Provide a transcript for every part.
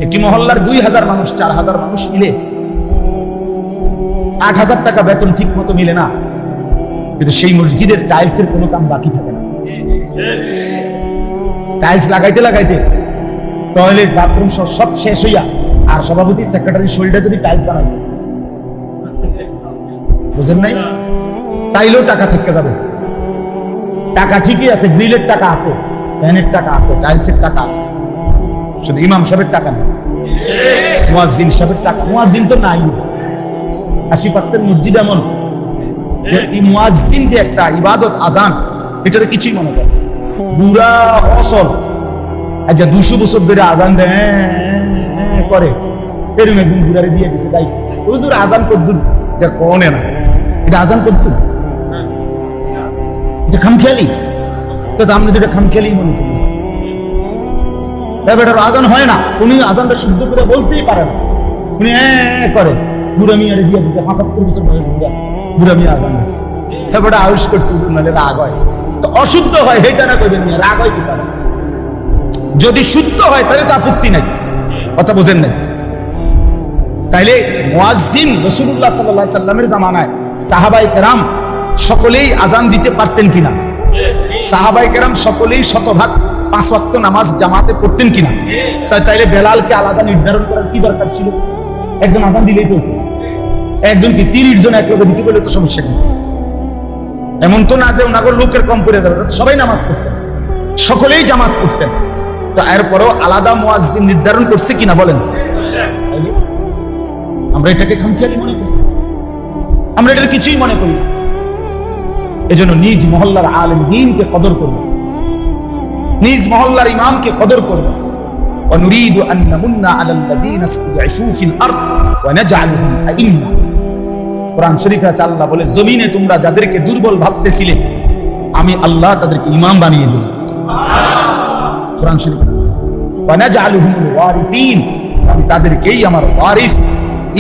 একটি মহল্লার 2000 মানুষ 4000 মানুষ মিলে 8000 টাকা বেতন ঠিক মতো মিলে না, কিন্তু সেই মসজিদের টাইলসের কোনো কাম বাকি থাকে না। টাইলস লাগাইতে লাগাইতে টয়লেট বাথরুম সব শেষ হইয়া আর সভাপতি সেক্রেটারি শরীরটা যদি টাইলস বানাইতে, বুঝেন নাই, তাইলেও টাকা থেকে যাবে। টাকা ঠিকই আছে, গ্রিলের টাকা আছে, ফ্যানের টাকা আছে, টাইলসের টাকা আছে, শুধু ইমাম সাহেবের টাকা নেই, মুয়াজ্জিন সাহেবের টাকা। মুয়াজ্জিন তো নাই। 80% মসজিদ এমন যে এই মুয়াজ্জিন যে একটা ইবাদত আজান, এটার কিছুই মনে করে বুড়া অসল। আচ্ছা 200 বছর ধরে আজান দেয় করে, এরকম একদিন বুড়ারে দিয়ে দিছে, তাই হুজুর আজান কদ্দুর, এটা কোনে না, এটা আজান কদ্দুর, এটা খামখেয়ালি। তো আমরা যেটা খামখেয়ালি মনে করি, এটার আজান হয় না, উনি আজানটা শুদ্ধ করে বলতেই পারে না, উনি করে বুড়া মিয়ারে দিয়ে দিচ্ছে। 75 বছর বয়স বুড়া মিয়া আজান দেয়, এবারে আউশ করছে, নাহলে রাগ হয়। তো অশুদ্ধ হয় এটা না করবেন, রাগ হয় কি পারে। যদি শুদ্ধ হয় তাহলে তো আপত্তি নাই, কথা বোঝেন নাই। তাইলে মুয়াজ্জিন রাসূলুল্লাহ সাল্লাল্লাহু আলাইহি সাল্লামের জামানায় সাহাবায়ে কেরাম সকলেই আজান দিতে পারতেন কিনা? সাহাবায়ে কেরাম সকলেই শতভাগ 5 ওয়াক্ত নামাজ জামাতে পড়তেন কিনা? তাইলে বেলালকে আলাদা নির্ধারণ করার কি দরকার ছিল? একজন আজান দিলেই তো, একজন কি 30 জন এক লোকে দিতে বললে তো সমস্যা নেই। এমন তো না যে ওনাগর লোকের কম পড়ে যাবে, সবাই নামাজ পড়তেন, সকলেই জামাত পড়তেন। তো এরপরেও আলাদা মুয়াজ্জিন নির্ধারণ করছে কিনা বলেন? আমরা এটাকে খামখেয়ালি মনে করি, আমরা এটার কিছুই মনে করি। এজন্য নিজ মহল্লার আলেম দ্বীনকে কদর করব, নিজ মহল্লার ইমামকে কদর করব। ونريد أن نمن على الذين استضعفوا في الأرض ونجعلهم أئمة। কোরআন শরীফে আছে, আল্লাহ বলে জমিনে তোমরা যাদেরকে দুর্বল ভাবতেছিলে আমি আল্লাহ তাদেরকে ইমাম বানিয়ে দিলাম। কোরআন শরীফে ওয়ানাজআলুহুমুল ওয়ারিসিন, আমি তাদেরকেই আমার ওয়ারিস,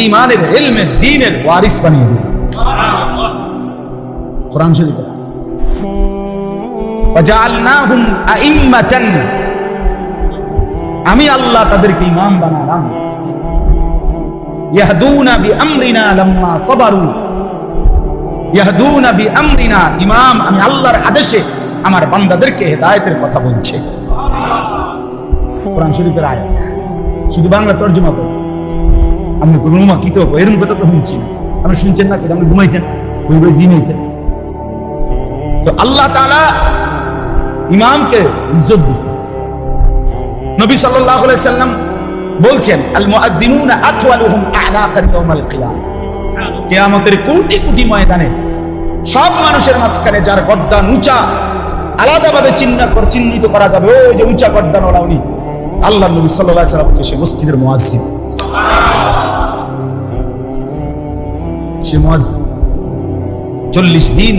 ঈমানের ইলমের দ্বীনের ওয়ারিস বানিয়ে দিলাম। কোরআন শরীফে ওয়াজআলনাহুম আইম্মাতান, আমি আল্লাহ তাদেরকে ইমাম বানালাম। ইয়াহদুনা বিআমরিনা লাম্মা সাবারু, ইয়াহদুনা বিআমরিনা, ইমাম আমি আল্লাহর আদেশে আমার বান্দাদেরকে হেদায়েতের কথা বলছে। কোরআন শরীফের আয়াত, শুধু বাংলা তরজমা করে আপনি ঘুমা কি তো এরকম কথা তো শুনছি না, আপনি শুনছেন না, আপনি ঘুমাইছেন, ঘুমাই জিমাইছেন। তো আল্লাহ তাআলা ইমামকে ইজ্জত দিয়েছেন। নবী সাল্লাল্লাহু আলাইহি সাল্লাম বলছেন, আল মুআদ্দিনুনা আতওয়ালুহুম আ'নাকান ইয়াউমাল কিয়ামah, কিয়ামতের কোটি কোটি ময়দানে সব মানুষের মাঝখানে যার গর্দান উঁচা, আলাদাভাবে চিহ্নিত করা যাবে, ওই যে উঁচা গর্দান ওলা উনি আল্লাহর নবী সাল্লাল্লাহু আলাইহি সাল্লাম, সে মসজিদের মুয়াজ্জিন। সে মুয়াজ্জিন 40 দিন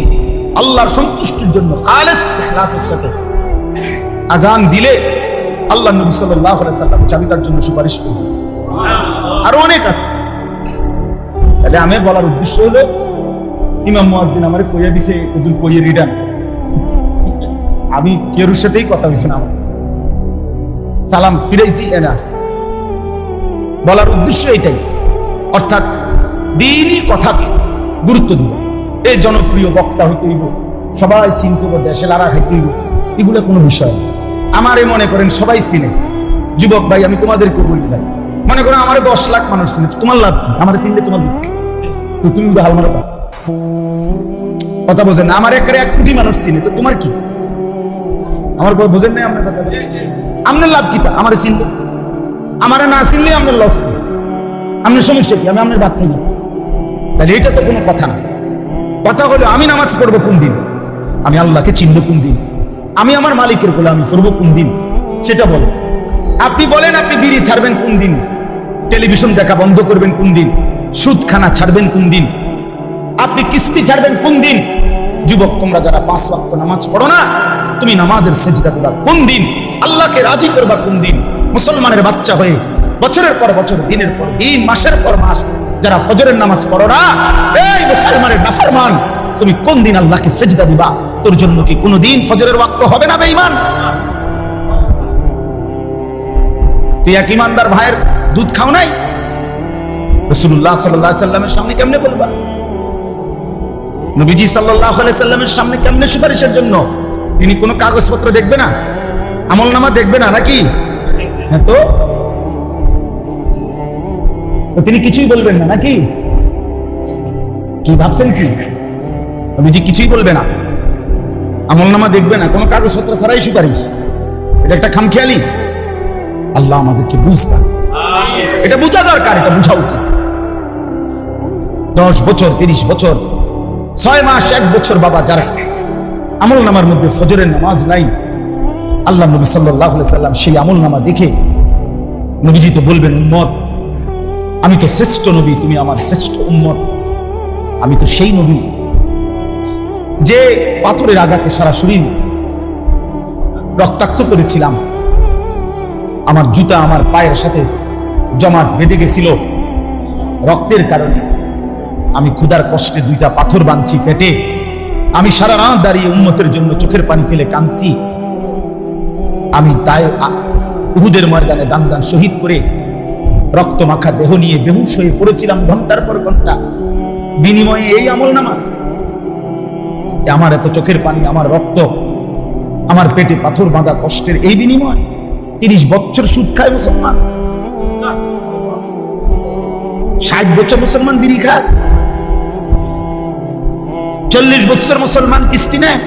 আল্লাহর সন্তুষ্টির জন্য খালেস ইখলাসের সাথে আজান দিলে আল্লাহ নবী সাল্লাল্লাহু আলাইহি সাল্লাম আমি তার জন্য সুপারিশ করি। আরো অনেক আছে। তাহলে আমি বলার উদ্দেশ্য হলো, ইমাম মুয়াজ্জিন আমারে কইয়া দিছে, ওদুল কইয়ে রিটার্ন, আমি কেউর সাথেই কথা হইছে না, আমার সালাম ফিরাইছি এনার্স। বলার উদ্দেশ্য এটাই, অর্থাৎ দ্বীনি কথাকে গুরুত্ব দিব। এই জনপ্রিয় বক্তা হইতে হইব, সবাই চিনতে হবে, দেশে লারা খাইতে হইব, এগুলো কোনো বিষয় না। আমারে মনে করেন সবাই চিনে, যুবক ভাই আমি তোমাদেরকে বলি ভাই, মনে করো আমার 10 লাখ মানুষ চিনে, তোমার লাভ কি? আমার চিনলে তোমার তো তুমি হাল মারো, কথা বোঝেন না। আমার একেবারে 1 কোটি মানুষ চিনে, তো তোমার কি? আমার বোঝেন নাই আপনার কথা, আপনার লাভ কি? আমার চিনলে, আমার না চিনলে আপনার লস কি? আপনার সমস্যা কি? আমি আপনার ভাত খাই না, তাহলে এটা তো কোনো কথা না। কথা হলো আমি নামাজ পড়বো কোন দিন, আমি আল্লাহকে চিনবো কোন দিন, আমি আমার মালিকের গোলামি করবো কোন দিন, সেটা বলো। আপনি বলেন আপনি বিড়ি ছাড়বেন কোন দিন, টেলিভিশন দেখা বন্ধ করবেন কোন দিন, সুদখানা ছাড়বেন কোন দিন, আপনি কিস্তি ছাড়বেন কোন দিন। যুবক তোমরা যারা 5 ওয়াক্ত নামাজ পড়ো না, তুমি নামাজের সেজদা দিবা কোন দিন, আল্লাহকে রাজি করবা কোন দিন। মুসলমানের বাচ্চা হয়ে বছরের পর বছর, দিনের পর দিন, মাসের পর মাস যারা ফজরের নামাজ পড়ো না, এই মুসলমানের নাফরমান, তুমি কোন দিন আল্লাহকে সেজদা দিবা? তোর জন্য কি কোনদিন ফজরের ওয়াক্ত হবে না বেঈমান? তুই এক ইমানদার ভাইয়ের দুধ খাও নাই? রাসূলুল্লাহ সাল্লাল্লাহু আলাইহি সাল্লামের সামনে কেমনে বলবা? নবীজি সাল্লাল্লাহু আলাইহি সাল্লামের সামনে কেমনে সুপারিশের জন্য? তিনি কোনো কাগজপত্র দেখবে না, আমলনামা দেখবে না নাকি? হ্যাঁ, তো তিনি কিছুই বলবেন না নাকি? কি ভাবছেন কি? নবীজি কিছুই বলবে না, আমলনামা দেখবে না, কোনো কাগজপত্র ছাড়াই সুপারিশ। এটা একটা খামখেয়ালি। আল্লাহ আমাদেরকে বুঝতাম, এটা বোঝা দরকার, এটা বোঝা উচিত। 10 বছর, 30 বছর, 6 মাস, 1 বছর বাবা যারা আমলনামার মধ্যে ফজরের নামাজ নাই, আল্লাহ নবী সাল্লাল্লাহু আলাইহি সাল্লাম সেই আমলনামা দেখে নবীজি তো বলবেন, উম্মত আমি তো শ্রেষ্ঠ নবী, তুমি আমার শ্রেষ্ঠ উম্মত। আমি তো সেই নবী যে পাথরের আঘাতে সারা শরীর রক্তাক্ত করেছিলাম, আমার জুতা আমার পায়ের সাথে জমাট বেঁধে গেছিল রক্তের কারণে। আমি ক্ষুধার কষ্টে 2টা পাথর বাঁধছি পেটে, আমি সারা রাত দাঁড়িয়ে উম্মতের জন্য চোখের পানি ফেলে কাঁদছি। আমি তাই উহুদের ময়দানে দান শহীদ করে রক্ত মাখা দেহ নিয়ে বেহুশ হয়ে পড়েছিলাম ঘন্টার পর ঘন্টা। বিনিময়ে এই আমলনামা, আমার এত চোখের পানি, আমার রক্ত, আমার পেটে পাথর বাঁধা কষ্টের এই বিনিময় 30 বছর সুদ খায় মুসলমান, 60 বছর মুসলমান বিড়ি খায়, 40 বছর মুসলমান কিস্তি নেয়,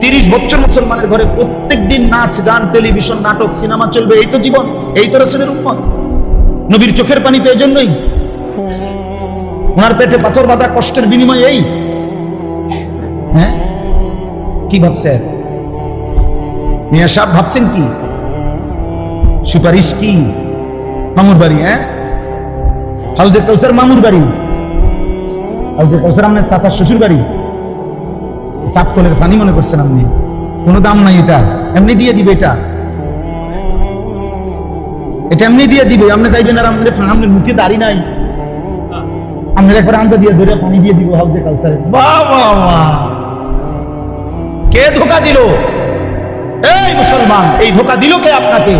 30 বছর মুসলমানের ঘরে প্রত্যেক দিন নাচ গান, টেলিভিশন, নাটক, সিনেমা চলবে। এই তো জীবন, এই তো রাসূলের উম্মত। নবীর চোখের পানি তো এই জন্যই, ওনার পেটে পাথর বাঁধা কষ্টের বিনিময় এই। হ্যাঁ, কি ভাবছেন মিয়া সাহেব? ভাবছেন কি সুপারিশ কি? মামুর বাড়ি? হ্যাঁ, হাউজে কাউসার মামুর বাড়ি, হাউজে কাউসার আপনার চাচার শ্বশুর বাড়ি। সাত কলের ফানি মনে করছেন আপনি? কোনো দাম নাই, এটা এমনি দিয়ে দিবে, এটা এমনি দিয়ে দিবে। আপনি চাইবেন আর আপনার মুখে দাড়ি নাই, আমরা একবার আঞ্জা দিয়ে ধরে পানি দিয়ে দিব হাউজে কাউসারে। বাবা, কে ধোকা দিল? এই মুসলমান, এই ধোকা দিল কে আপনাকে?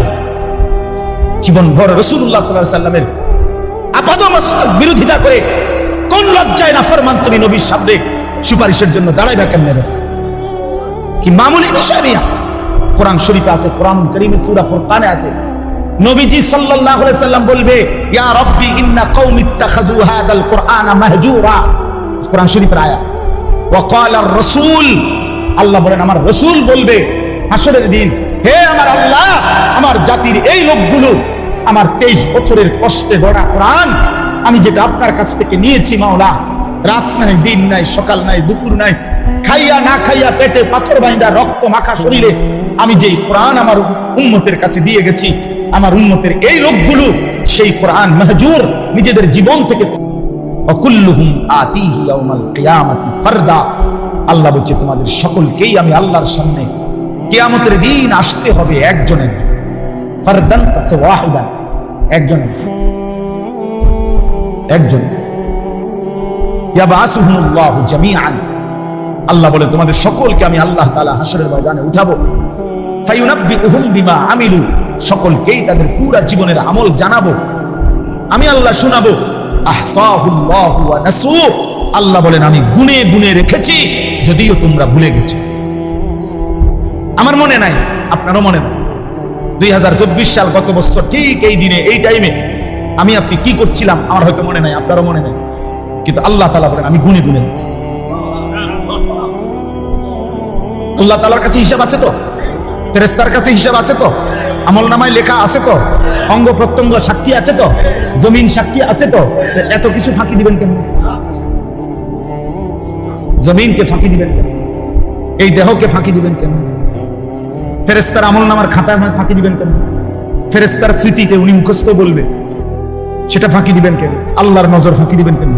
জীবন ভর রাসূলুল্লাহ সাল্লাল্লাহু আলাইহি সাল্লামের আপাদমস্তক বিরোধিতা করে কোন লজ্জায় নাফরমান তুমি নবীর সামনে সুপারিশের জন্য দাঁড়াইবা কেমনে? কি মামুলি বিষয় নিয়া? কোরআন শরীফে আছে, কোরআন কারীমে সূরা ফুরকানে আছে, নবীজি সাল্লাল্লাহু আলাইহি সাল্লাম বলবে, ইয়া রাব্বি ইন্না কওমি ইত্তাখাযু হাযাল কুরআনা মাহজুরা। কোরআন শরীফের আয়াত। ওয়া ক্বালা আর-রাসূল, আল্লাহ বলেন, আমার রাসূল বলবে হাসরের দিন, হে আমার আল্লাহ, আমার জাতির এই লোকগুলো আমার 23 বছরের কষ্টে গড়া কোরআন, আমি যেটা আপনার কাছ থেকে নিয়েছি মাওলা, রাত নাই, দিন নাই, সকাল নাই, দুপুর নাই, খাইয়া না খাইয়া, পেটে পাথর বাইন্দা, রক্ত মাখা শরীরে আমি যেই কোরআন আমার উম্মতের কাছে দিয়ে গেছি, আমার উম্মতের এই লোকগুলো সেই কোরআন মাহজুর নিজেদের জীবন থেকে, ওয়াকুল্লুহুম আতিহি ইয়াউমাল কিয়ামাতি ফারদা। আল্লাহ বলছে তোমাদের সকলকেই আমি আল্লাহর সামনে কিয়ামতের দিন আসতে হবে একজন একজন, ফারদান ওয়াহিদান, একজন একজন। ইয়াবাসুহুমুল্লাহু জামিআন, আল্লাহ বলে তোমাদের সকলকে আমি আল্লাহ তাআলা হাসরের ময়দানে উঠাবো। ফায়ুনাব্বিউহুম বিমা আমিলু, সকলকেই তাদের পুরা জীবনের আমল জানাবো, আমি আল্লাহ শোনাবো। আহসাহুল্লাহু ওয়া নাসু, আল্লাহ বলেন আমি গুনে গুনে রেখেছি, যদিও তোমরা ভুলে গেছো। আমার মনে নাই, আপনারও মনে নাই। 2024 সাল, গত বছর ঠিক এই দিনে, এই টাইমে আমি আপনি কি করছিলাম আমার হয়তো মনে নাই, আপনারও মনে নাই, কিন্তু আল্লাহ তাআলা বলেন আমি গুনে গুনে রেখেছি। আল্লাহ তাআলার কাছে হিসাব আছে তো, ফেরেশতার কাছে হিসাব আছে তো, আমলনামায় লেখা আছে তো, অঙ্গ প্রত্যঙ্গ সাক্ষী আছে তো, জমিন সাক্ষী আছে তো, এত কিছু ফাঁকি দিবেন কেন? জমিনকে ফাঁকি দিবেন কেন? এই দেহকে ফাঁকি দিবেন কেন? ফেরেশতার আমলনামার খাতায় ফাঁকি দিবেন কেন? ফেরেশতার স্মৃতিতে উনি মুখস্থ বলবে, সেটা ফাঁকি দিবেন কেন? আল্লাহর নজর ফাঁকি দিবেন কেন?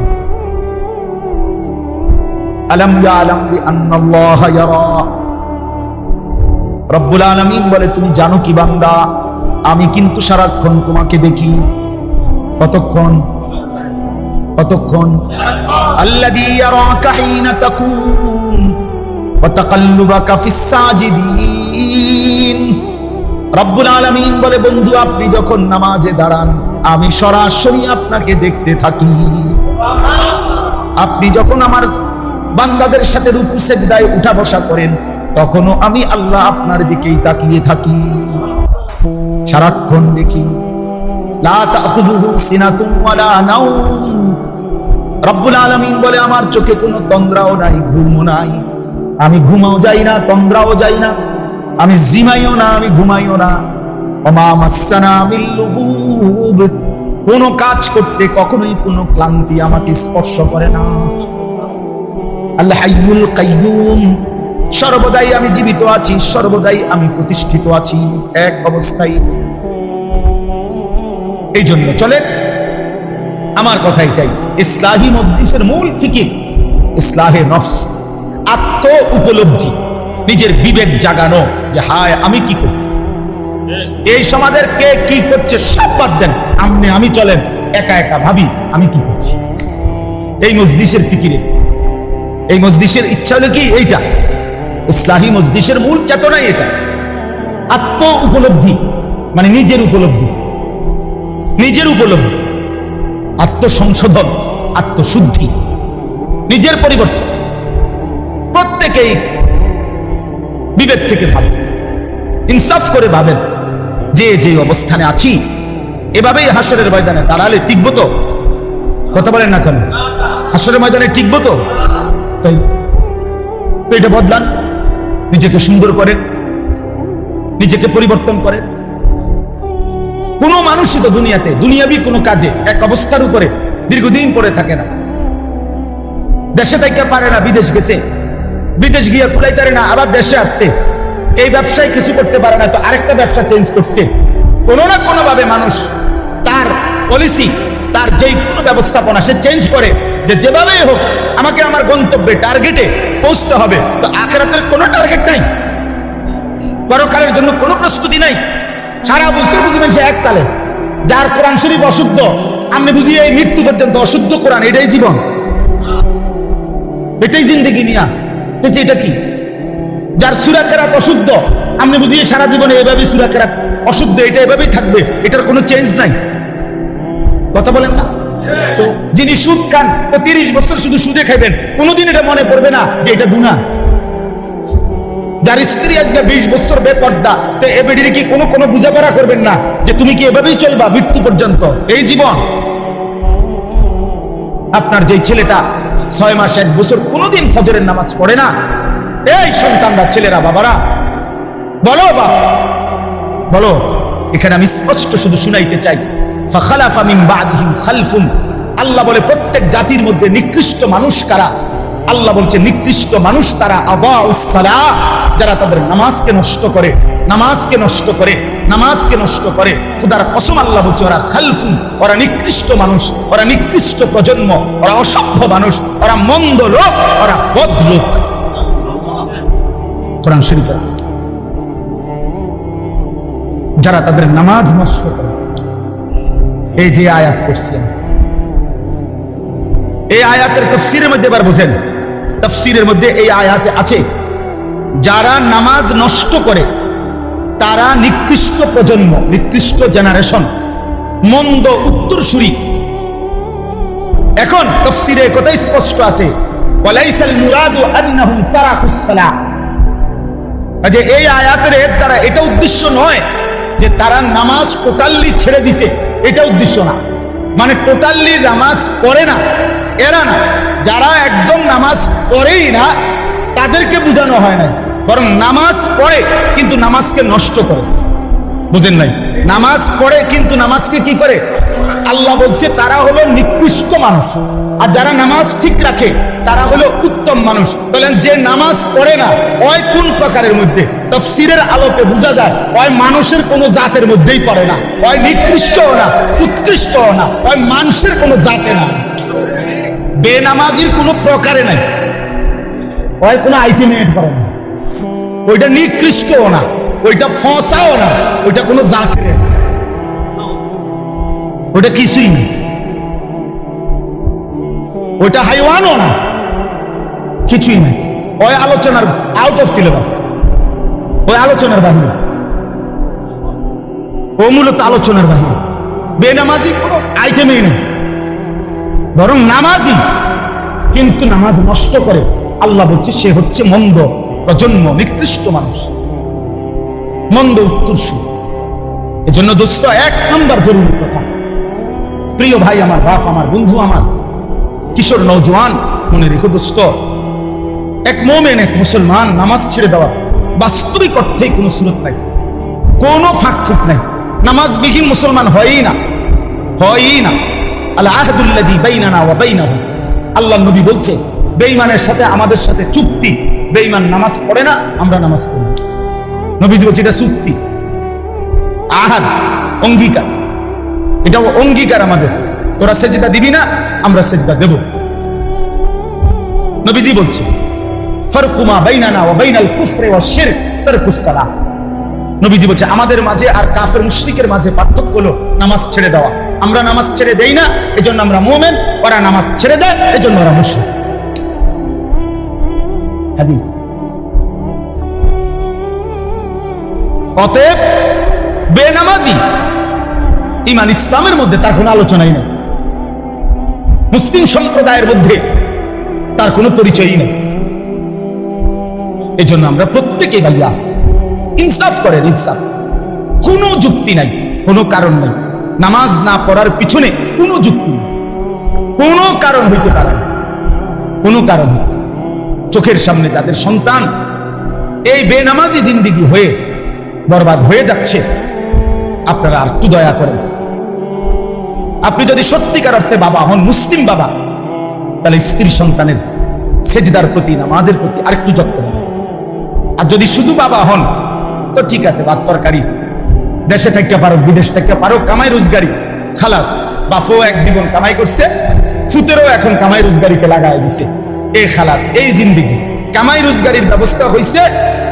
আলাম ইয়ালাম বিআন্নাল্লাহা ইয়ারা, রব্বুল আলামিন বলে তুমি জানো কি বান্দা, আমি কিন্তু সারাক্ষণ তোমাকে দেখি। কতক্ষণ? কতক্ষণ? আল্লাযী ইয়ারাকা হিনা তাকুম ওয়া তাকাল্লুবাকা ফিস সাজিদিন, রব্বুল আলামিন বলে, বন্ধু আপনি যখন নামাজে দাঁড়ান আমি সরাসরি আপনাকে দেখতে থাকি। আপনি যখন আমার বান্দাদের সাথে রুকু সেজদায় উঠা বসা করেন তখনও আমি আল্লাহ আপনার দিকেই তাকিয়ে থাকি, সারাক্ষণ দেখি। লা তাখুযুহু সিনাতুন ওয়ালা নাওম। রব্বুল আলামিন বলে, আমার চোখে কোনো তন্দ্রাও নাই, ঘুমও নাই। আমি ঘুমাও যাই না, তন্দ্রাও যাই না, আমি জিমাইও না, আমি ঘুমাইও না। ওমা মাসসানা মিন লুগুব। কোন কাজ করতে কখনোই কোনো ক্লান্তি আমাকে স্পর্শ করে না। আল হাইয়ুল কাইয়ুম। সর্বদাই আমি জীবিত আছি, সর্বদাই আমি প্রতিষ্ঠিত আছি, এক অবস্থায়। এই জন্য চলেন, আমার কথা এটাই, ইসলাহি মজলিসের মূল ফিকির ইসলাহে নফস, আত্ম উপলব্ধি, নিজের বিবেক জাগানো যে হায় আমি কি করছি, এই সমাজের কে কি করছে সব বাদ দেন, আমি চলেন একা একা ভাবি আমি কি করছি। এই মজলিসের ফিকিরে, এই মজলিসের ইচ্ছা হলো কি এইটা, ইসলাহি মজলিসের মূল চেতনাই এটা, আত্ম উপলব্ধি, মানে নিজের উপলব্ধি, নিজের উপলব্ধি, আত্মসংশোধন, আত্মশুদ্ধি, নিজের পরিবর্তন। প্রত্যেকেই বিবেক থেকে ভাবেন, ইনসাফ করে ভাবেন যে যে অবস্থানে আছি এভাবেই হাসরের ময়দানে দাঁড়ালে টিকবো তো? কথা বলেন না কেন? হাসরের ময়দানে টিকবো তো? তাই তো এটা বদলান, নিজেকে সুন্দর করেন, নিজেকে পরিবর্তন করেন। কোন মানুষই তো দুনিয়াতে দুনিয়াবি কোনো কাজে এক অবস্থার উপরে দীর্ঘদিন পড়ে থাকে না। দেশে থাকতে পারে না, বিদেশ গেছে, বিদেশ গিয়ে কুলাইতে পারে না, আবার দেশে আসছে, এই ব্যবসায় কিছু করতে পারে না তো আরেকটা ব্যবসা চেঞ্জ করছে। কোনো না কোনো ভাবে মানুষ তার পলিসি, তার যেই কোনো ব্যবস্থাপনা সে চেঞ্জ করে, যে যেভাবেই হোক আমাকে আমার গন্তব্যে টার্গেটে পৌঁছতে হবে। তো আখিরাতের কোনো টার্গেট নাই, পরকালের জন্য কোনো প্রস্তুতি নাই। সারা বছর বুঝবেন সে একতালে, যার কোরআন শরীফ অশুদ্ধ, আপনি বুঝিয়ে এই মৃত্যু পর্যন্ত অশুদ্ধ কোরআন, এটাই জীবন, এটাই জিন্দেগি নিয়া। এটা কি? যার সূরা কেরাত অশুদ্ধ, আপনি বুঝিয়ে সারা জীবনে এভাবেই সূরা কেরাত অশুদ্ধ, এটা এভাবেই থাকবে, এটার কোনো চেঞ্জ নাই। কথা বলেন না? তো যিনি সুদ খান, তো 30 বছর শুধু সুদে খাইবেন, কোনোদিন এটা মনে পড়বে না যে এটা গুনাহ। যার স্ত্রী আজকে 20 বছর বেপর্দা, তো এ বেডির কি কোনো বুঝাপড়া করবেন না যে তুমি কি এভাবেই চলবা মৃত্যু পর্যন্ত, এই জীবন। আপনার যেই ছেলেটা 6 মাস 1 বছর কোনোদিন ফজরের নামাজ পড়ে না, এই সন্তানরা, ছেলেরা, বাবারা বলো, বাপ বলো, এখানে আমি স্পষ্ট শুধু শুনাইতে চাই, ফাখালাফা মিন বাদিহিম খালফুন। আল্লাহ বলে প্রত্যেক জাতির মধ্যে নিকৃষ্ট মানুষ কারা? আল্লাহ বলছে নিকৃষ্ট মানুষ তারা আবাউস সালাহ, যারা তাদের নামাজকে নষ্ট করে, নামাজকে নষ্ট করে, নামাজকে নষ্ট করে। খোদার কসম আল্লাহ বলছে ওরা খালফুন, ওরা নিকৃষ্ট মানুষ, ওরা নিকৃষ্ট প্রজন্ম, ওরা অসভ্য মানুষ, ওরা মন্দ লোক, ওরা বদ লোক। কোরআন শরীফে যারা তাদের নামাজ নষ্ট করে, এই যে আয়াত পড়ছেন, এই আয়াতের তাফসীরের মধ্যে এবার বুঝেন, তাফসীরের মধ্যে এই আয়াতে আছে যারা নামাজ নষ্ট করে তারা নিকৃষ্ট প্রজন্ম, নিকৃষ্ট জেনারেশন, মন্দ উত্তরসূরি। এখন তাফসীরে কথাই স্পষ্ট আছে, ওয়ালাইসাল মুরাদু আন্নাহুম তারাকুস সালাহ, যে এই আয়াতের এর দ্বারা এটা উদ্দেশ্য নয় যে তারা নামাজ টোটালি ছেড়ে দিছে, এটা উদ্দেশ্য না। মানে টোটালি নামাজ পড়ে না এরা না, যারা একদম নামাজ পড়েই না তাদেরকে বোঝানো হয় না, বরং নামাজ পড়ে কিন্তু নামাজকে নষ্ট করে। বুঝেন নাই? নামাজ পড়ে কিন্তু নামাজকে কি করে? আল্লাহ বলছে তারা হলো নিকৃষ্ট মানুষ, আর যারা নামাজ ঠিক রাখে তারা হলো উত্তম মানুষ। বলেন যে নামাজ পড়ে না ওই কোন প্রকারের মধ্যে? তাফসীরের আলোকে বোঝা যায় ওই মানুষের কোনো জাতের মধ্যেই পড়ে না, ওই নিকৃষ্টও না, উৎকৃষ্টও না, ওই মানুষের কোনো জাতে না, বেনামাজির কোনো প্রকারে নাই, ওই কোনো আইটেমেট করে না, ওইটা নিকৃষ্টও না, ওইটা ফসাও না, ওইটা কোনো জাতের, ওইটা কিছুই না, ওইটা হাইওয়ানও না, কিছুই নাই। ওই আলোচনার আউট অফ সিলেবাস, ওই আলোচনার বাহিরে। ও মূলত আলোচনার বাহিরে। বেনামাজি কোনো আইটেমই নেই, বরং নামাজি কিন্তু নামাজ নষ্ট করে। আল্লাহ বলছে সে হচ্ছে মন্দ প্রজন্ম, নিকৃষ্ট মানুষ, মন্দ উত্তরসূরি। এজন্য দোস্ত, এক নম্বর জরুরি কথা, প্রিয় ভাই আমার, বাপ আমার, বন্ধু আমার, কিশোর নওজোয়ান, মনে রেখো দোস্ত, এক মোমেন, এক মুসলমান নামাজ ছেড়ে দেওয়া বাস্তবিক অর্থে কোনো সুরত নাই, কোনো ফাঁক ফুক নাই। নামাজবিহীন মুসলমান হয়ই না, হয়ই না। আল আহদুল্লাযী বাইনানা ওয়া বাইনাহুম, আল্লাহর নবী বলছে বেঈমানের সাথে আমাদের সাথে চুক্তি। বেঈমান নামাজ পড়ে না, আমরা নামাজ পড়ি। নবীজি বলছে এটা চুক্তি, আহাদ, অঙ্গীকার। এটাও অঙ্গীকার আমাদের, তোরা সেজদা দিবি না, আমরা সেজদা দেব। নবীজি বলছে ফারকু মা বাইনানা ওয়া বাইনাল কুফরি ওয়াশ শিরক তারকুস সালাহ। নবীজি বলছে আমাদের মাঝে আর কাফের মুশরিকের মাঝে পার্থক্য হলো নামাজ ছেড়ে দেওয়া। আমরা নামাজ ছেড়ে দেই না, এজন্য আমরা মুমিন, ওরা নামাজ ছেড়ে দেয়, এজন্য ওরা মুশরিক। হাদিস। অতএব বেনামাজি ঈমান ইসলামের মধ্যে তার কোনো আলোচনাই নেই, মুসলিম সম্প্রদায়ের মধ্যে তার কোনো পরিচয়ই নেই। এজন্য আমরা প্রত্যেকেই ভাইয়া ইনসাফ করেন, ইনসাফ। কোনো যুক্তি নাই, কোনো কারণ নাই। নামাজ না পড়ার পিছনে কোনো যুক্তি নেই, কোনো কারণ হইতে পারে না, কোনো কারণ। চোখের সামনে যাদের সন্তান এই বেনামাজি জিন্দিগি হয়ে বরবাদ হয়ে যাচ্ছে, আপনারা আর একটু দয়া করেন। আপনি যদি সত্যিকার অর্থে বাবা হন, মুসলিম বাবা, তাহলে স্ত্রী সন্তানের সেজদার প্রতি, নামাজের প্রতি আরেকটু যত্ন নেন। আর যদি শুধু বাবা হন তো ঠিক আছে, ভাত তরকারি দেশে থেকে পারো, বিদেশ থেকে পারো, কামাই রোজগারি, খালাস। বাপও এক জীবন কামাই করছে, ফুতেরও এখন কামাই রোজগারিকে লাগাই দিছে, এই খালাস, এই জিন্দিগি কামাই রোজগারির ব্যবস্থা হয়েছে।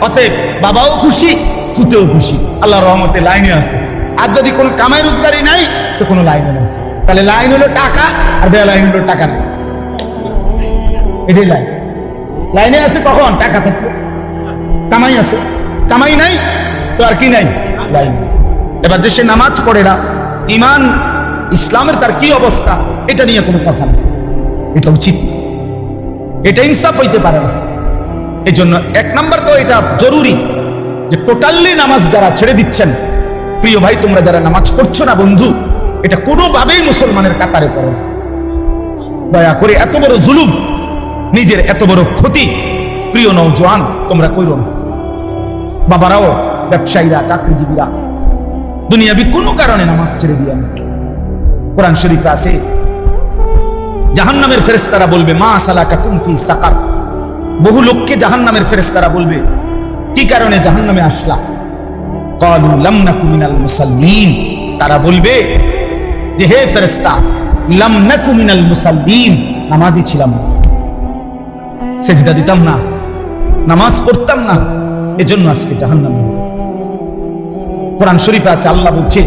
অতএব বাবাও খুশি, ফুতেও খুশি, আল্লাহর রহমতে লাইনে আছে। আর যদি কোনো কামাই রোজগারি নাই তো কোনো লাইনে নাই। তাহলে লাইন হলো টাকা, আর বে লাইন হলো টাকা নাই। এটাই লাইন। লাইনে আছে কখন? টাকা থাকবে। কামাই আছে, কামাই নাই তো আর কি নাই? লাইন। এবার যে সে নামাজ পড়ে না, ঈমান ইসলামের তার কি অবস্থা, এটা নিয়ে কোনো কথা নেই। এটা উচিত, এটা ইনসাফ হইতে পারে না। এই জন্য এক নাম্বার তো এটা জরুরি যে টোটালি নামাজ যারা ছেড়ে দিচ্ছেন, প্রিয় ভাই, তোমরা যারা নামাজ পড়ছো না বন্ধু, এটা কোনোভাবেই মুসলমানের কাতারে পড়ো না। দয়া করে এত বড় জুলুম, নিজের এত বড় ক্ষতি, প্রিয় নওজোয়ান, তোমরা কইরো না। বাবারাও, ব্যবসায়ীরা, চাকরিজীবীরা দুনিয়াবি কোনো কারণে নামাজ ছেড়ে দিয়ে না। কোরআন শরীফে আছে জাহান্নামের ফেরেশতারা বলবে মা সালাকাকুম ফি সাকার। বহু লোককে জাহান্নামের ফেরেশতারা বলবে কি কারণে জাহান্নামে আসলা? ক্বালু লাম নাকু মিনাল মুসাল্লিন। তারা বলবে যে হে ফেরেশতা, লাম নাকু মিনাল মুসাল্লিন, নামাজি ছিলাম না, সেজদা দিতাম না, নামাজ পড়তাম না, এজন্য আজকে জাহান্নামে। কোরআন শরীফে আছে আল্লাহ বলছে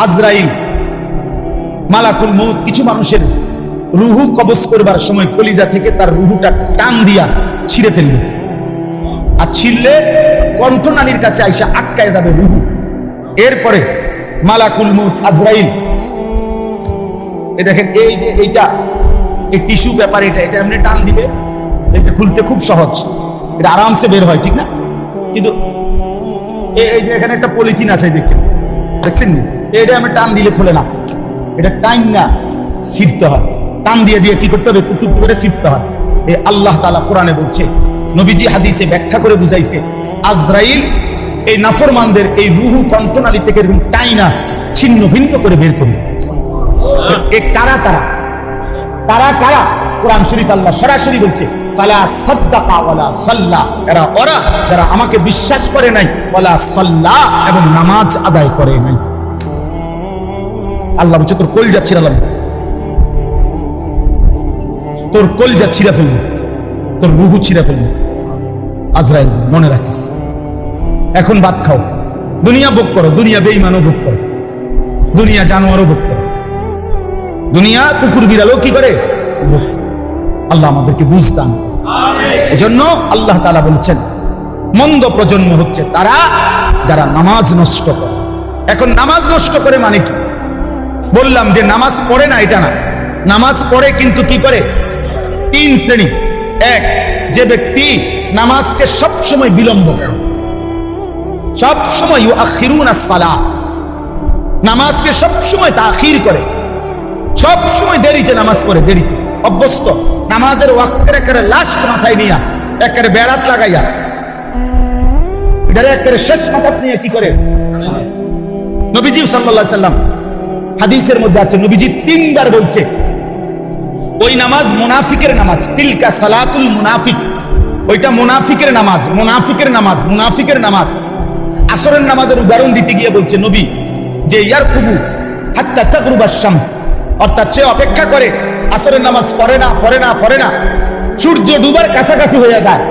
আজরাইল মালাকুল মউত কিছু মানুষের রুহু কবজ করবার সময় কলিজা থেকে তার রুহুটা টান দিয়া ছিঁড়ে ফেলবে। আর ছিঁড়লে কণ্ঠনালীর কাছে আইসা আটকায় যাবে রুহু। এরপরে মালাকুল মউত আজরাইল, এই দেখেন, এই যে এইটা, এই টিস্যু পেপার, এটা এমনি টান দিলে এটা খুলতে খুব সহজ, এটা আরামসে বের হয়, ঠিক না? কিন্তু এই যে এখানে একটা পলিথিন আছে, দেখছেন, এটা আমি টান দিলে খুলে না, এটা টাইম না, ছিঁড়তে হয়। টান দিয়ে দিয়ে কি করতে হবে? টুকটুক করে ছিঁড়তে হয়। এই আল্লাহ তাআলা কোরআনে বলছে, নবীজি হাদিসে ব্যাখ্যা করে বুঝাইছে, আজরাইল এই নাফরমানদের এই রুহু কণ্ঠনালী থেকে এরকম টাইনা ছিন্ন ভিন্ন করে বের করবে। এই কারা কারা তারা কারা? কোরআন শরীফ আল্লাহ সরাসরি বলছে ফালা সাদ্দাকা ওয়ালা সাল্লা, এরা ওরা যারা আমাকে বিশ্বাস করে নাই, ওয়ালা সাল্লা, এবং নামাজ আদায় করে নাই। আল্লাহ বলছে তোর কলিজা ছিঁড়ালাম, তোর কলিজা ছিঁড়া ফেলবো, তোর রুহু ছিঁড়া ফেলবো। আজরাইল, মনে রাখিস, এখন ভাত খাও, দুনিয়া ভোগ করো, দুনিয়া বেঈমানও ভোগ করো, দুনিয়া জানোয়ারও ভোগ করো, দুনিয়া কুকুর বিড়ালও কি করে? আল্লাহ আমাদেরকে বুঝতাম। এজন্য আল্লাহ তাআলা বলছেন মন্দ প্রজন্ম হচ্ছে তারা যারা নামাজ নষ্ট করে। এখন নামাজ নষ্ট করে মানে কি? বললাম যে নামাজ পড়ে না এটা না, নামাজ পড়ে কিন্তু কি করে? তিন শ্রেণী। এক, যে ব্যক্তি নামাজকে সবসময় বিলম্ব করে, সবসময় ইউআখিরুনা আস-সালাহ, নামাজকে সবসময় তাখির করে, সবসময় দেরিতে নামাজ পড়ে, দেরিতে অভ্যস্ত, নামাজের ওয়াক্তের একেবারে লাস্ট মাথায় নিয়ে একেবারে বেড়াত লাগাইয়া এটারে একেবারে শেষ মাথাত নিয়ে কি করে? নবীজি সাল্লাল্লাহু আলাইহি সাল্লাম হাদিসের মধ্যে আছে, নবীজি তিনবার বলছে ওই নামাজ মুনাফিকের নামাজ, তিলকা সালাতুল মুনাফিক, ওইটা মুনাফিকের নামাজ, মুনাফিকের নামাজ, মুনাফিকের নামাজ। আসরের নামাজের উদাহরণ দিতে গিয়ে বলছে নবী যে ইয়ারকুবু হাত্তা তাগরুবাশ শামস, অর্থাৎ সে অপেক্ষা করে, আসরের নামাজ পড়ে না পড়ে না পড়ে না, সূর্য ডুবার কাছাকাছি হয়ে যায়।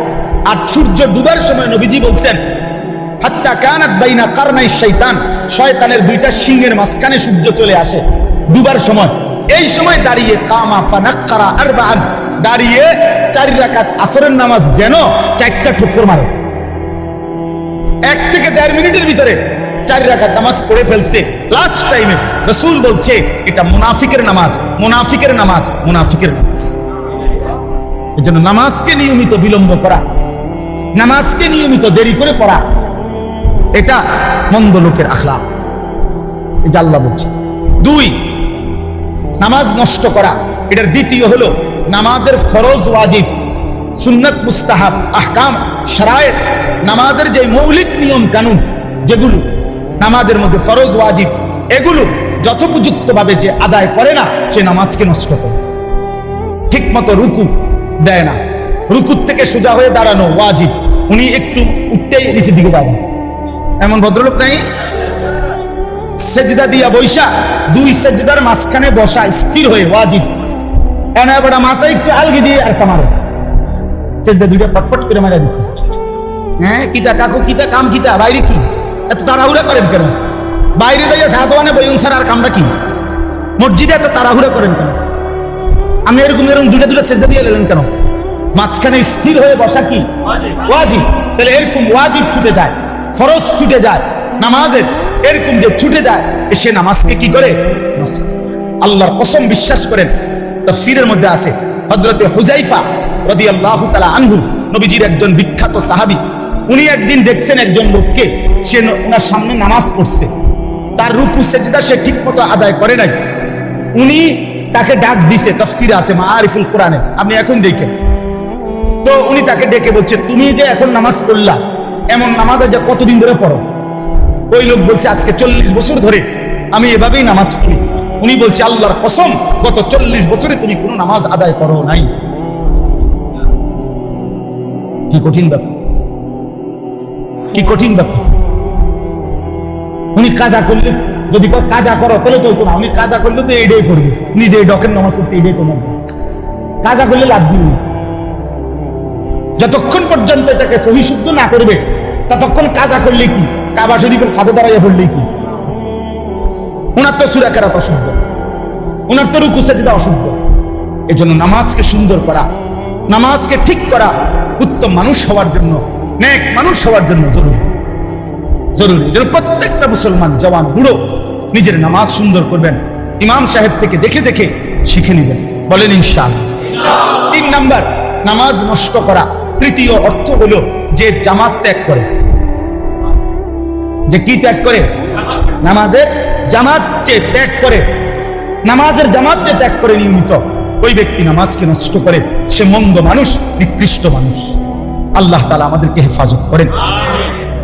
আর সূর্য ডুবার সময় নবীজি বলছেন হাত্তা কানাত বাইনা কারনাই শাইতান, শয়তানের দুইটা শিংয়ের মাঝখানে সূর্য চলে আসে ডুবার সময়। এই সময় দাঁড়িয়ে কামা ফানাক্কারা আরবাআন, দাঁড়িয়ে 4 রাকাত আসরের নামাজ যেন 4টা ঠুকর মারে। 1 থেকে 1.5 মিনিটের ভিতরে 4 রাকাত নামাজ পড়ে ফেলছে লাস্ট টাইমে। রাসূল বলছে এটা মুনাফিকের নামাজ, মুনাফিকের নামাজ, মুনাফিকের নামাজ। এজন্য নামাজকে নিয়মিত বিলম্ব করা, নামাজকে নিয়মিত দেরি করে পড়া, এটা মন্দ লোকের আখলাক, এই যে আল্লাহ বলছে। 2, নামাজ নষ্ট করা, এটার দ্বিতীয় হলো নামাজের ফরজ ওয়াজিব, সুন্নাত মুস্তাহাব, আহকাম শরায়েত, নামাজের যে মৌলিক নিয়ম কানুন যেগুলো নামাজের মধ্যে ফরজ ওয়াজিব, এগুলো যথোপযুক্ত ভাবে যে আদায় করে না সে নামাজকে নষ্ট করে। ঠিক মতো রুকু দেয় না, রুকুর থেকে সোজা হয়ে দাঁড়ানো ওয়াজিব, উনি একটু উঠতেই নিচের দিকে যাবেন, এমন ভদ্রলোক নাই। সেজদা দিয়া বৈশা 2 সেজদার মাঝখানে বসা স্থির হয়ে ওয়াজিব, এনে বড় মাথায় একটু আলগি দিয়ে আর কামারে সেজদা 2টা পটপট করে মারা দিছে। হ্যাঁ কিতা কাকু, কিতা কাম, কিতা বাইরে কি এত তাড়াহুড়া করেন কেন? বাইরে যাইয়া সাদওয়ানে বইন স্যার আর কামটা কি? মসজিদে এত তাড়াহুড়া করেন কেন? আমি এরকম 2টা সেজদা দিয়ে নিলেন কেন? মাঝখানে স্থির হয়ে বসা কি ওয়াজিব? তাহলে এরকম ওয়াজিব ছুটে যায়, ফরজ ছুটে যায় নামাজের, এরকম যে ছুটে যায় সে নামাজকে কি করে? আল্লাহর কসম বিশ্বাস করেন, তাফসীরের মধ্যে আছে হযরতে হুযায়ফা রাদিয়াল্লাহু তাআলা আনহু, নবীজির একজন বিখ্যাত সাহাবী, উনি একদিন দেখছেন একজন লোককে, সে ওনার সামনে নামাজ পড়ছে, তার রুকু সেজদা সে ঠিকমতো আদায় করে নাই। উনি তাকে ডাক দিছে, তাফসীরে আছে মাআরিফুল কোরআনে, আপনি এখন দেখেন। তো উনি তাকে ডেকে বলছে তুমি যে এখন নামাজ পড়লা, এমন নামাজ আজ কতদিন ধরে পড়ো? ওই লোক বলছে আজকে 40 বছর ধরে আমি এভাবেই নামাজ পড়ি। উনি বলছে আল্লাহর কসম গত 40 বছরে তুমি কোনো নামাজ আদায় করো নাই। কি কঠিন ব্যাপার, কি কঠিন ব্যাপার। উনি কাজা করলে, যদি কাজা করো তাহলে তো না, উনি কাজা করলে তো এইটাই করবে, নিজে ডকের নামাজ পড়ছে এইটাই তোমার কাজা করলে লাভ দিবে। যতক্ষণ পর্যন্ত এটাকে সহি শুদ্ধ না করবে ততক্ষণ কাজা করলে কি, কাবা শরীফের সাথে দাঁড়াইয়া পড়লে কি, ওনার তো সূরা কেরাত অশুদ্ধ, ওনার তো রুকু সেজদা অশুদ্ধ। এজন্য নামাজকে সুন্দর করা, নামাজকে ঠিক করা উত্তম মানুষ হওয়ার জন্য, নেক মানুষ হওয়ার জন্য জরুরি, জরুরি। যেন প্রত্যেকটা মুসলমান জওয়ান বুড়ো নিজের নামাজ সুন্দর করবেন, ইমাম সাহেব থেকে দেখে দেখে শিখে নেবেন, বলেন ইনশাআল্লাহ। 3 নাম্বার, নামাজ নষ্ট করা তৃতীয় অর্থ হলো যে জামাত ত্যাগ করে। যে কি ত্যাগ করে? নামাজের জামাত যে ত্যাগ করে, নামাজের জামাত যে ত্যাগ করে নিয়মিত, ওই ব্যক্তি নামাজকে নষ্ট করে, সে মন্দ মানুষ, নিকৃষ্ট মানুষ। আল্লাহ তাআলা আমাদেরকে হেফাজত করেন।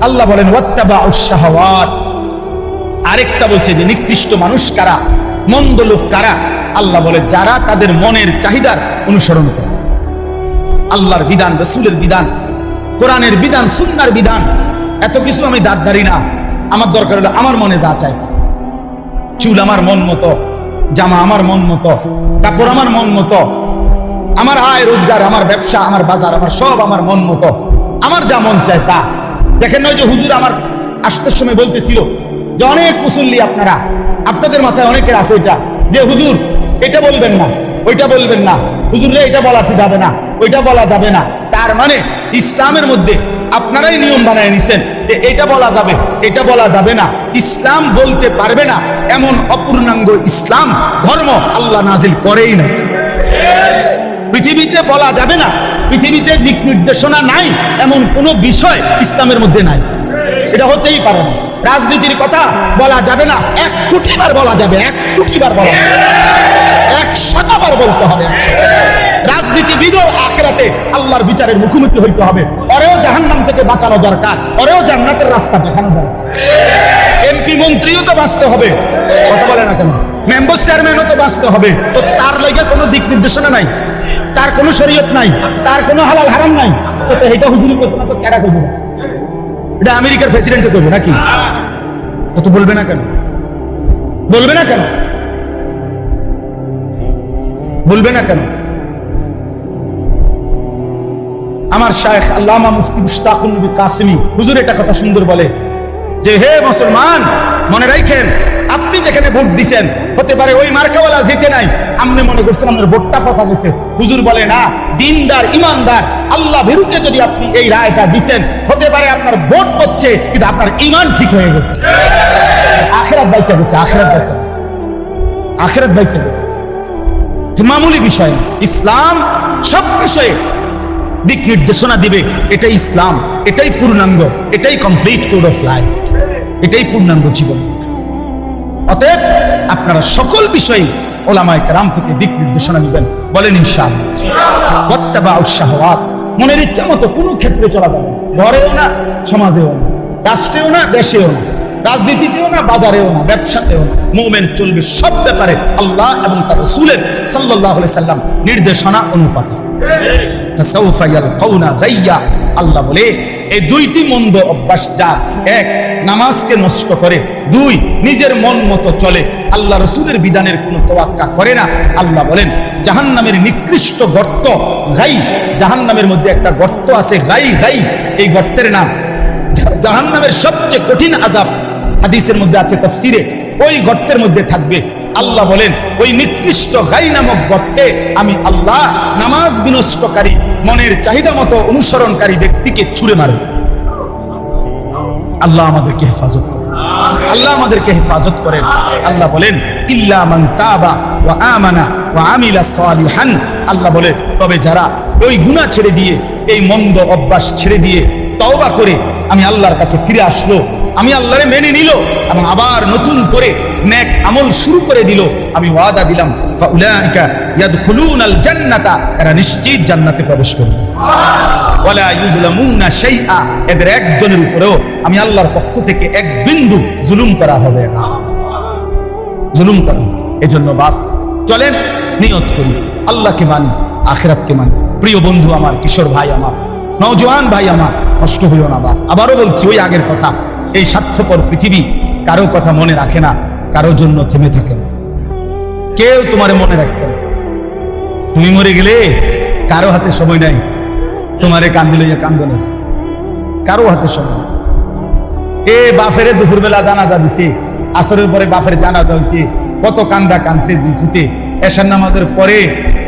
আল্লাহ বলেন ওয়াত্তাবাউশ শাহাওয়াত। আরেকটা বলছে যে নিকৃষ্ট মানুষ কারা, মন্দ লোক কারা? আল্লাহ বলে যারা তাদের মনের চাহিদার অনুসরণ করে। আল্লাহর বিধান, রাসূলের বিধান, কোরআনের বিধান, সুন্নাহর বিধান, এত কিছু আমি দাঁড়াই না, আমার দরকার হলো আমার মনে যা চাই, চুল আমার মন মতো, জামা আমার মন মতো, কাপড় আমার মন মতো, আমার আয় রোজগার, আমার ব্যবসা, আমার বাজার, আমার সব আমার মন মতো, আমার যা মন চায় তা। দেখেন নয় যে হুজুর আমার আসতের সময় বলতেছিল যে অনেক মুসল্লি আপনারা, আপনাদের মাথায় অনেকের আছে এটা যে হুজুর এটা বলবেন না, ওইটা বলবেন না, হুজুর রে এটা বলা ঠিক যাবে না, ওইটা বলা যাবে না, তা তার মানে ইসলামের মধ্যে আপনারাই নিয়ম বানায় নিছেন যে এটা বলা যাবে, এটা বলা যাবে না। ইসলাম বলতে পারবে না এমন অপূর্ণাঙ্গ ইসলাম ধর্ম আল্লাহ নাজিল করেই না। পৃথিবীতে বলা যাবে না, পৃথিবীতে দিক নির্দেশনা নাই এমন কোন বিষয় ইসলামের মধ্যে নাই। এটা হতেই পারে না। রাজনীতির কথা বলা যাবে না, 1 কোটি বার বলা যাবে, 1 কোটি বার বলা যাবে, 100 বার বলতে হবে। রাজনীতিবিদও আখিরাতে আল্লাহর বিচারের মুখোমুখি হইতে হবে। ওরেও জাহান্নাম থেকে বাঁচানো দরকার, ওরেও জান্নাতের রাস্তা দেখানো দরকার। এমপি মন্ত্রীও তো বাঁচতে হবে, কথা বলে না কেন? মেম্বার চেয়ারম্যানও তো বাঁচতে হবে। তো তার লাগে কোনো দিক নির্দেশনা নাই, তার কোনো শরীয়ত নাই, তার কোনো হালাল হারাম নাই। তো এটা হুজুরি করতো না তো কেডা করবে না? এটা আমেরিকার প্রেসিডেন্টে করবে নাকি? তো বলবে না কেন? বলবে না কেন? বলবে না কেন? আমার শায়েখ আল্লামা মুফতি মুশতাকুন নবী কাসেমী হুজুর এটা কথা সুন্দর বলে যে, হে মুসলমান, মনে রাখেন আপনি যেখানে ভোট দিছেন হতে পারে ওই মার্কাওয়ালা জিতে নাই, আপনি মনে করছেন আপনার ভোটটা ফসা গেছে। হুজুর বলে না, দিনদার ইমানদার আল্লাহ ভীরুকে যদি আপনি এই রায়টা দিছেন হতে পারে আপনার ভোট হচ্ছে কিন্তু আপনার ঈমান ঠিক হয়ে গেছে, আখিরাত বাইচা গেছে, আখিরাত বাইচা গেছে, আখিরাত বাইচা গেছে। মামুলি বিষয় না। ইসলাম সব বিষয়ে দিক নির্দেশনা দিবে। এটাই ইসলাম, এটাই পূর্ণাঙ্গ, এটাই কমপ্লিট কোড অফ লাইফ, এটাই পূর্ণাঙ্গ জীবন। অতএব আপনারা সকল বিষয়ে ওলামায়ে কেরাম থেকে দিক নির্দেশনা নেবেন, বলেন ইনশাআল্লাহ। ওয়াত্তাবাউশ শাহওয়াত, মনের ইচ্ছা মতো কোনো ক্ষেত্রে চলা যাবে না, ঘরেও না, সমাজেও না, রাষ্ট্রেও না, দেশেও না, রাজনীতিতেও না, বাজারেও না, ব্যবসাতেও না। মুমিন চলবে সব ব্যাপারে আল্লাহ এবং তার রাসূলের সাল্লাল্লাহু আলাইহি সাল্লাম নির্দেশনা অনুপাতে। ফাসাউফা ইয়ালকাউনা গাইয়া, আল্লাহ বলে এই 2টি মন্দ অভ্যাস যার, 1 নামাজকে নষ্ট করে, 2 নিজের মন মতো চলে, আল্লাহ রাসূলের বিধানের কোনো তোয়াক্কা করে না। আল্লাহ বলেন জাহান্নামের নিকৃষ্ট গর্ত গাই, জাহান্নামের মধ্যে একটা গর্ত আছে গাই, গাই এই গর্তের নাম জাহান্নামের সবচেয়ে কঠিন আযাব। হাদিসের মধ্যে আছে, তাফসিরে, ওই গর্তের মধ্যে থাকবে। আল্লাহ বলেন ওই নিকৃষ্ট গাই নামক গর্তে আমি আল্লাহ নামাজ বিনষ্টকারী, মনের চাহিদা মতো অনুসরণকারী ব্যক্তিকে ছুঁড়ে মারব। আল্লাহ আমাদেরকে হেফাজত করেন, আল্লাহ আমাদেরকে হেফাজত করেন। আল্লাহ বলেন ইল্লা মান তাবা ওয়া আমানা ওয়া আমিলা সালিহান, আল্লাহ বলে তবে যারা ওই গুনাহ ছেড়ে দিয়ে, এই মন্দ অভ্যাস ছেড়ে দিয়ে তওবা করে আমি আল্লাহর কাছে ফিরে আসলো, আমি আল্লাহরে মেনে নিল এবং আবার নতুন করে নেক আমল শুরু করে দিল, আমি ওয়াদা দিলাম ফাউলাইকা ইয়াদখুলুনাল জান্নাতা, এরা নিশ্চিত জান্নাতে প্রবেশ করবে। ওয়ালা ইউজলামুনা শাইআ, এদের একজনের উপরেও আমি আল্লাহর পক্ষ থেকে 1 বিন্দু জুলুম করা হবে না, জুলুম করা। এজন্য বাপ চলেন নিয়ত করি, আল্লাহকে মানি, আখিরাতকে মানি। প্রিয় বন্ধু আমার, কিশোর ভাই আমার, নওজোয়ান ভাই আমার, কষ্ট হইও না বাপ। আবারও বলছি ওই আগের কথা, এই স্বার্থপর পৃথিবী কারো কথা মনে রাখে না, কারো জন্য থেমে থাকে না, কেউ তোমারে মনে রাখতে না। তুমি মরে গেলে কারো হাতে সময় নাই, তোমারে কান্দি লইয়া কান্দো না, কারো হাতে সময়। এ বাফেরে দুপুরবেলা জানাজা দিছে, আসরের পরে বাফের জানাজা হয়েছে, কত কান্দা কানছে জিফুতে। এশার নামাজের পরে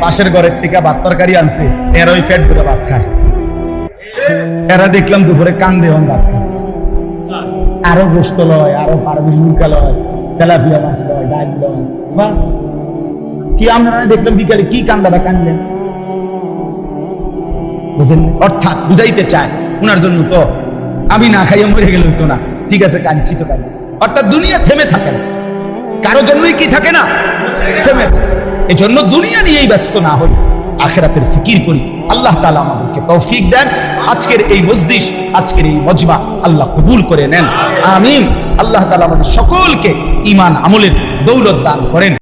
পাশের ঘরের থেকে ভাত তরকারি আনছে, এরা ওই পেট ভরে ভাত খায়। এরা দেখলাম দুপুরে কান্দে ভাত খায়, আরো গোস্ত লয়, আরো পারবি মুরগা লয়, তেলাপিয়া মাছ লয়, ডাল লয়। বাহ, কি আপনারা দেখলাম বিকালে কি কান্দাটা কানলেন, বুঝেন? অর্থাৎ বুঝাইতে চায় উনার জন্য তো আমি না খাইয়ে মরে গেলে হইতো না, ঠিক আছে কাঁদছি তো কাঁদছি। অর্থাৎ দুনিয়া থেমে থাকে না, কারো জন্যই কি থাকে না, থেমে থাকে। এই জন্য দুনিয়া নিয়েই ব্যস্ত না হই, আখিরাতের ফিকির করি। আল্লাহ তাআলা আমাদেরকে তৌফিক দেন। আজকের এই মজলিস, আজকের এই মজমা আল্লাহ কবুল করে নেন, আমিন। আল্লাহ তাআলা আমাদের সকলকে ঈমান আমলের দৌলত দান করেন।